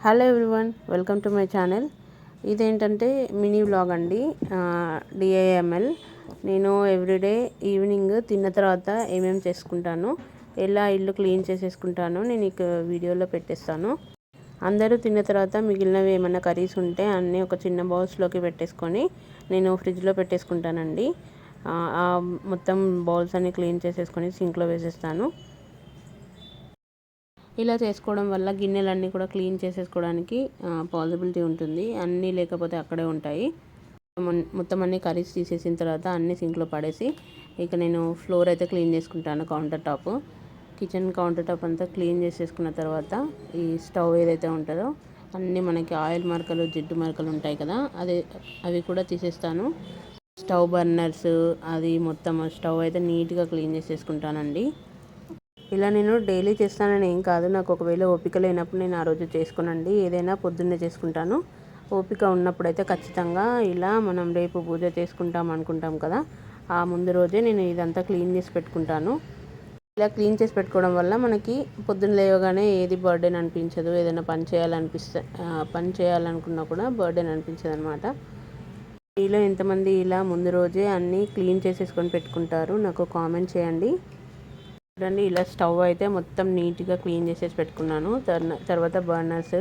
Hello everyone, welcome to my channel. ఇదేంటంటే mini vlog అండి, DIML. నేను ఎవ్రీడే ఈవినింగ్ తిన్న తర్వాత ఏమేమి చేసుకుంటాను, ఎలా ఇల్లు క్లీన్ చేసేసుకుంటాను నేను ఇక వీడియోలో పెట్టేస్తాను. అందరూ తిన్న తర్వాత మిగిలినవి ఏమైనా కర్రీస్ ఉంటే అన్నీ ఒక చిన్న బౌల్స్లోకి పెట్టేసుకొని నేను ఫ్రిడ్జ్లో పెట్టేసుకుంటానండి. మొత్తం బౌల్స్ అన్నీ క్లీన్ చేసేసుకొని సింక్లో వేసేస్తాను. ఇలా చేసుకోవడం వల్ల గిన్నెలన్నీ కూడా క్లీన్ చేసేసుకోవడానికి పాసిబిలిటీ ఉంటుంది. అన్నీ లేకపోతే అక్కడే ఉంటాయి. మొత్తం అన్ని కర్రీస్ తీసేసిన తర్వాత అన్ని సింక్లో పడేసి ఇక నేను ఫ్లోర్ అయితే క్లీన్ చేసుకుంటాను. కిచెన్ కౌంటర్ టాప్ అంతా క్లీన్ చేసేసుకున్న తర్వాత ఈ స్టవ్ ఏదైతే ఉంటుందో అన్నీ మనకి ఆయిల్ మరకలు జిడ్డు మరకలు ఉంటాయి కదా, అవి కూడా తీసేస్తాను. స్టవ్ బర్నర్స్ అది మొత్తం స్టవ్ అయితే నీట్గా క్లీన్ చేసేసుకుంటానండి. ఇలా నేను డైలీ చేస్తానని ఏం కాదు, నాకు ఒకవేళ ఓపిక లేనప్పుడు నేను ఆ రోజు చేసుకోనండి. ఏదైనా పొద్దున్నే చేసుకుంటాను. ఓపిక ఉన్నప్పుడు అయితే ఖచ్చితంగా ఇలా మనం రేపు పూజ చేసుకుంటాం అనుకుంటాం కదా, ఆ ముందు రోజే నేను ఇదంతా క్లీన్ చేసి పెట్టుకుంటాను. ఇలా క్లీన్ చేసి పెట్టుకోవడం వల్ల మనకి పొద్దున్న లేవగానే ఏది బర్డెన్ అనిపించదు. ఏదైనా పని చేయాలనుకున్నా కూడా బర్డెన్ అనిపించదు అనమాట. మీలో ఎంతమంది ఇలా ముందు రోజే అన్నీ క్లీన్ చేసేసుకొని పెట్టుకుంటారు నాకు కామెంట్ చేయండి. చూడండి, ఇలా స్టవ్ అయితే మొత్తం నీట్గా క్లీన్ చేసేసి పెట్టుకున్నాను. తర్వాత బర్నర్స్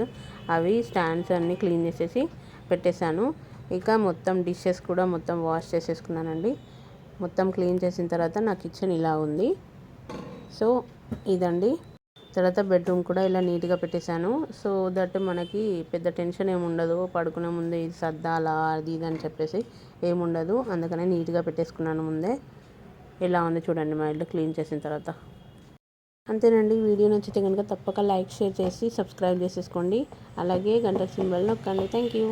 అవి స్టాండ్స్ అన్నీ క్లీన్ చేసేసి పెట్టేశాను. ఇక మొత్తం డిషెస్ కూడా మొత్తం వాష్ చేసేసుకున్నానండి. మొత్తం క్లీన్ చేసిన తర్వాత నా కిచెన్ ఇలా ఉంది. సో ఇదండి. తర్వాత బెడ్రూమ్ కూడా ఇలా నీట్గా పెట్టేశాను. సో దట్ మనకి పెద్ద టెన్షన్ ఏమి ఉండదు. పడుకునే ముందు ఇది సర్దాలా అది ఇది అని చెప్పేసి ఏముండదు. అందుకనే నీట్గా పెట్టేసుకున్నాను ముందే. ఎలా ఉంది చూడండి మా ఇల్లు క్లీన్ చేసిన తర్వాత. అంతేనండి. వీడియో నచ్చితే కనుక తప్పక లైక్ షేర్ చేసి సబ్స్క్రైబ్ చేసేసుకోండి. అలాగే గంట సింబల్ నొక్కండి. Thank you.